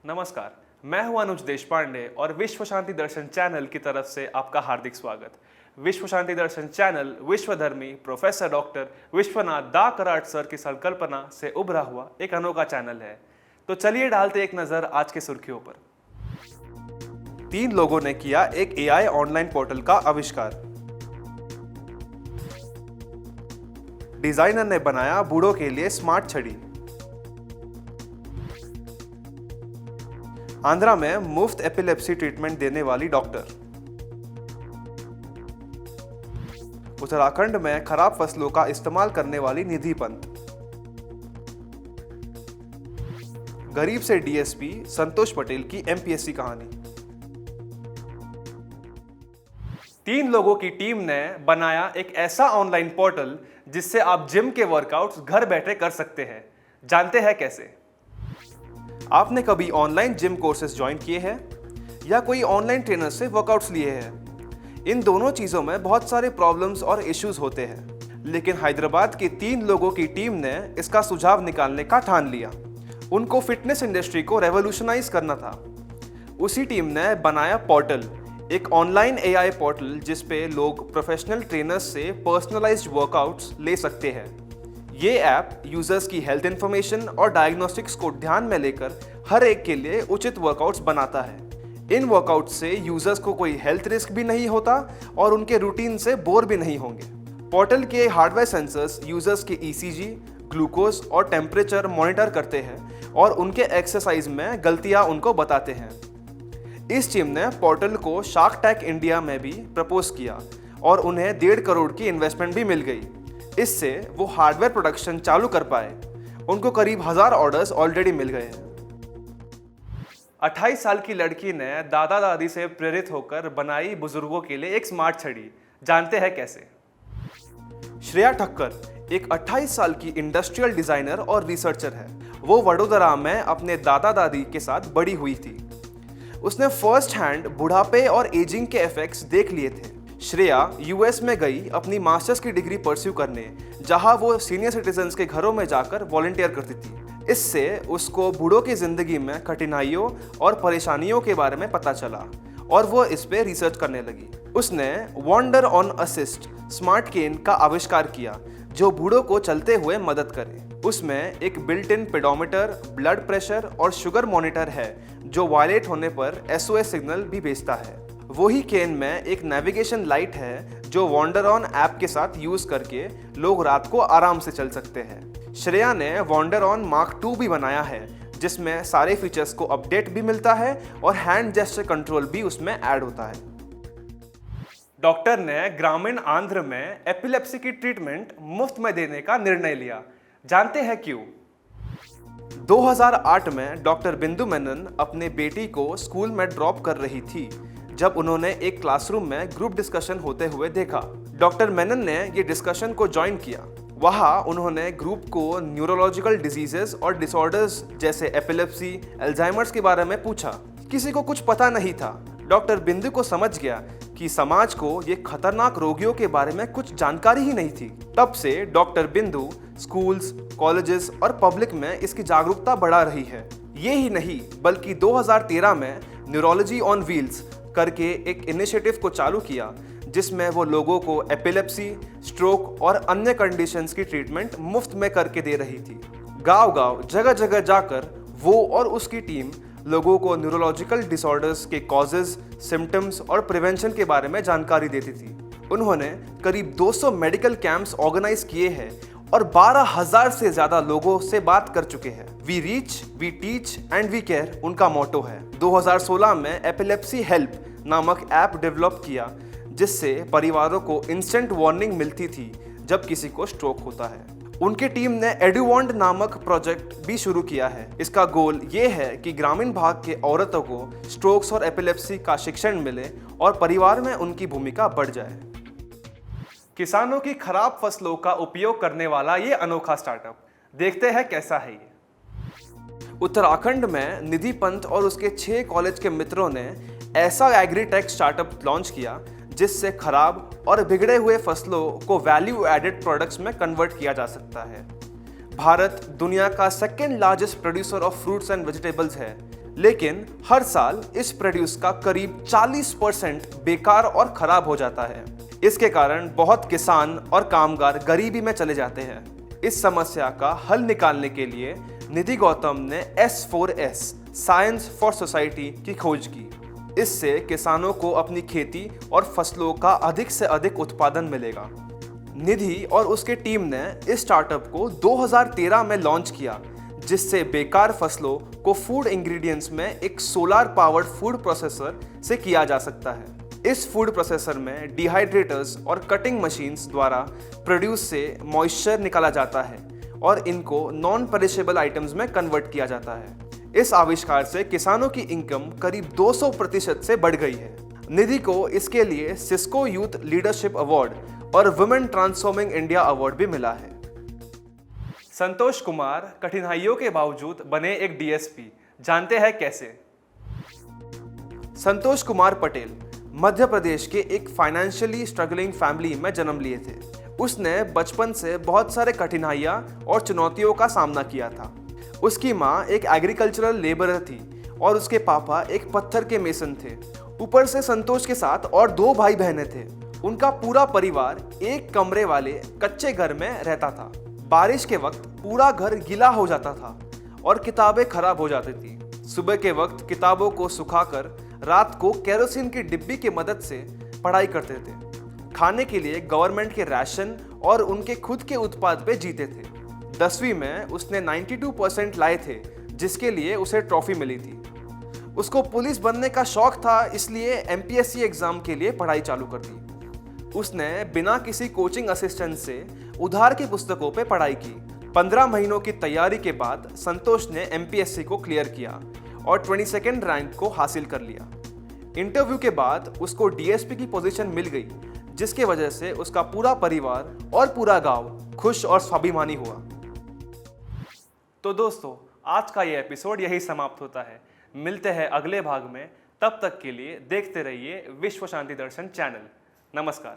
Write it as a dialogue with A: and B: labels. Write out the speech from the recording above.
A: नमस्कार, मैं हूं अनुज देशपांडे और विश्व शांति दर्शन चैनल की तरफ से आपका हार्दिक स्वागत। विश्व शांति दर्शन चैनल विश्वधर्मी प्रोफेसर डॉक्टर विश्वनाथ दा कराट सर की संकल्पना से उभरा हुआ एक अनोखा चैनल है। तो चलिए डालते एक नजर आज के सुर्खियों पर। 3 लोगों ने किया एक एआई ऑनलाइन पोर्टल का आविष्कार। डिजाइनर ने बनाया बूढ़ों के लिए स्मार्ट छड़ी। आंध्रा में मुफ्त एपिलेप्सी ट्रीटमेंट देने वाली डॉक्टर। उत्तराखंड में खराब फसलों का इस्तेमाल करने वाली निधि पंत। गरीब से डीएसपी संतोष पटेल की एमपीएससी कहानी। 3 लोगों की टीम ने बनाया एक ऐसा ऑनलाइन पोर्टल जिससे आप जिम के वर्कआउट्स घर बैठे कर सकते हैं। जानते हैं कैसे? आपने कभी ऑनलाइन जिम कोर्सेज ज्वाइन किए हैं या कोई ऑनलाइन ट्रेनर से वर्कआउट्स लिए हैं? इन दोनों चीज़ों में बहुत सारे प्रॉब्लम्स और इश्यूज होते हैं, लेकिन हैदराबाद की 3 लोगों की टीम ने इसका सुझाव निकालने का ठान लिया। उनको फिटनेस इंडस्ट्री को रेवोल्यूशनाइज करना था। उसी टीम ने बनाया पोर्टल, एक ऑनलाइन एआई पोर्टल जिस पे लोग प्रोफेशनल ट्रेनर्स से पर्सनलाइज्ड वर्कआउट्स ले सकते हैं। ये ऐप यूजर्स की हेल्थ इंफॉर्मेशन और डायग्नोस्टिक्स को ध्यान में लेकर हर एक के लिए उचित वर्कआउट्स बनाता है। इन वर्कआउट्स से यूजर्स को कोई हेल्थ रिस्क भी नहीं होता और उनके रूटीन से बोर भी नहीं होंगे। पोर्टल के हार्डवेयर सेंसर्स यूजर्स के ईसीजी, ग्लूकोज और टेम्परेचर मॉनिटर करते हैं और उनके एक्सरसाइज में गलतियां उनको बताते हैं। इस टीम ने पोर्टल को शार्क टैंक इंडिया में भी प्रपोज किया और उन्हें 1.5 करोड़ की इन्वेस्टमेंट भी मिल गई। इससे वो हार्डवेयर प्रोडक्शन चालू कर पाए। उनको करीब 1000 ऑर्डर्स ऑलरेडी मिल गए हैं। 28 साल की लड़की ने दादा दादी से प्रेरित होकर बनाई बुजुर्गों के लिए एक स्मार्ट छड़ी। जानते हैं कैसे? श्रेया ठक्कर एक 28 साल की इंडस्ट्रियल डिजाइनर और रिसर्चर है। वो वडोदरा में अपने दादा दादी के साथ बड़ी हुई थी। उसने फर्स्ट हैंड बुढ़ापे और एजिंग के इफेक्ट्स देख लिए थे। श्रेया यूएस में गई अपनी मास्टर्स की डिग्री परस्यू करने, जहां वो सीनियर सिटीजन्स के घरों में जाकर वॉलंटियर करती थी। इससे उसको बूढ़ों की जिंदगी में कठिनाइयों और परेशानियों के बारे में पता चला और वो इस पे रिसर्च करने लगी। उसने wander on assist smart cane का आविष्कार किया जो बूढ़ों को चलते हुए मदद करे। उसमें एक built in pedometer, blood pressure और शुगर मॉनिटर है जो वायलेट होने पर एसओएस सिग्नल भी भेजता है। वही केन में एक नेविगेशन लाइट है जो वॉन्डर ऑन ऐप के साथ यूज करके लोग रात को आराम से चल सकते हैं। श्रेया ने वॉन्डर ऑन मार्क 2 भी बनाया है जिसमें सारे फीचर्स को अपडेट भी मिलता है और हैंड जेस्चर कंट्रोल भी उसमें ऐड होता है। डॉक्टर ने ग्रामीण आंध्र में एपिलेप्सी की ट्रीटमेंट मुफ्त में देने का निर्णय लिया। जानते हैं क्यों? 2008 में डॉक्टर बिंदु मेनन अपने बेटी को स्कूल में ड्रॉप कर रही थी जब उन्होंने एक क्लासरूम में ग्रुप डिस्कशन होते हुए देखा। डॉक्टर मेनन ने ये डिस्कशन को ज्वाइन किया। वहाँ उन्होंने ग्रुप को न्यूरोलॉजिकल डिजीजेस और डिसऑर्डर्स जैसे एपिलेप्सी, अल्जाइमर्स के बारे में पूछा। किसी को कुछ पता नहीं था। डॉक्टर बिंदु को समझ गया कि समाज को ये खतरनाक रोगियों के बारे में कुछ जानकारी ही नहीं थी। तब से डॉक्टर बिंदु स्कूल्स, कॉलेजेस और पब्लिक में इसकी जागरूकता बढ़ा रही है। ये ही नहीं बल्कि 2013 में न्यूरोलॉजी ऑन व्हील्स करके एक इनिशिएटिव को चालू किया जिसमें वो लोगों को एपिलेप्सी, स्ट्रोक और अन्य कंडीशंस की ट्रीटमेंट मुफ्त में करके दे रही थी। गांव-गांव, जगह-जगह जाकर वो और उसकी टीम लोगों को न्यूरोलॉजिकल डिसऑर्डर्स के कॉजेज, सिम्टम्स और प्रिवेंशन के बारे में जानकारी देती थी। उन्होंने करीब 200 मेडिकल कैंप्स ऑर्गेनाइज किए हैं और 12,000 से ज्यादा लोगों से बात कर चुके हैं। We reach, we teach and we care उनका मोटो है। 2016 में एपिलेप्सी हेल्प नामक ऐप डेवलप किया जिससे परिवारों को इंस्टेंट वार्निंग मिलती थी जब किसी को स्ट्रोक होता है। उनकी टीम ने एडुवॉन्ड नामक प्रोजेक्ट भी शुरू किया है। इसका गोल ये है कि ग्रामीण भाग के औरतों को स्ट्रोक्स और एपिलेप्सी का शिक्षण मिले और परिवार में उनकी भूमिका बढ़ जाए। किसानों की खराब फसलों का उपयोग करने वाला ये अनोखा स्टार्टअप, देखते हैं कैसा है ये। उत्तराखंड में निधि पंत और उसके 6 कॉलेज के मित्रों ने ऐसा एग्रीटेक स्टार्टअप लॉन्च किया जिससे खराब और बिगड़े हुए फसलों को वैल्यू एडेड प्रोडक्ट्स में कन्वर्ट किया जा सकता है। भारत दुनिया का second largest producer of fruits and vegetables है, लेकिन हर साल इस प्रोड्यूस का करीब 40% बेकार और खराब हो जाता है। इसके कारण बहुत किसान और कामगार गरीबी में चले जाते हैं। इस समस्या का हल निकालने के लिए निधि गौतम ने S4S साइंस फॉर सोसाइटी की खोज की। इससे किसानों को अपनी खेती और फसलों का अधिक से अधिक उत्पादन मिलेगा। निधि और उसके टीम ने इस स्टार्टअप को 2013 में लॉन्च किया, जिससे बेकार फसलों को फूड इंग्रेडिएंट्स में एक सोलार पावर्ड फूड प्रोसेसर से किया जा सकता है। इस फूड प्रोसेसर में डिहाइड्रेटर्स और कटिंग मशीन्स द्वारा प्रोड्यूस से मॉइस्चर निकाला जाता है और इनको नॉन पेरिशेबल आइटम्स में कन्वर्ट किया जाता है। इस आविष्कार से किसानों की इनकम करीब 200% से बढ़ गई है। निधि को इसके लिए सिस्को यूथ लीडरशिप अवार्ड और वुमेन ट्रांसफॉर्मिंग इंडिया अवार्ड भी मिला है। संतोष कुमार कठिनाइयों के बावजूद बने एक डीएसपी, जानते हैं कैसे? संतोष कुमार पटेल मध्य प्रदेश के एक फाइनेंशियली स्ट्रगलिंग फैमिली में जन्म लिए थे। उसने बचपन से बहुत सारे कठिनाइयां और चुनौतियों का सामना किया था। उसकी माँ एक एग्रीकल्चरल लेबरर थी और उसके पापा एक पत्थर के मेसन थे। ऊपर से संतोष के साथ और 2 भाई बहनें थे। उनका पूरा परिवार एक कमरे वाले कच्चे घर में रहता था। बारिश के वक्त पूरा घर गीला हो जाता था और किताबें खराब हो जाती थी। सुबह के वक्त किताबों को सुखाकर रात को केरोसिन की डिब्बी की मदद से पढ़ाई करते थे। खाने के लिए गवर्नमेंट के राशन और उनके खुद के उत्पाद पे जीते थे। 10वीं में उसने 92% लाए थे, जिसके लिए उसे ट्रॉफी मिली थी। उसको पुलिस बनने का शौक था, इसलिए MPSC एग्जाम के लिए पढ़ाई चालू कर दी। उसने बिना किसी कोचिंग असिस्टेंट से उधार की पुस्तकों पे पढ़ाई की। 15 महीनों की तैयारी के बाद संतोष ने MPSC को क्लियर किया और 22nd रैंक को हासिल कर लिया। इंटरव्यू के बाद उसको DSP की पोजीशन मिल गई, जिसके वजह से उसका पूरा परिवार और पूरा गांव खुश और स्वाभिमानी हुआ। तो दोस्तों, आज का ये एपिसोड यही समाप्त होता है। मिलते हैं अगले भाग में। तब तक के लिए देखते रहिए विश्व शांति दर्शन चैनल। नमस्कार।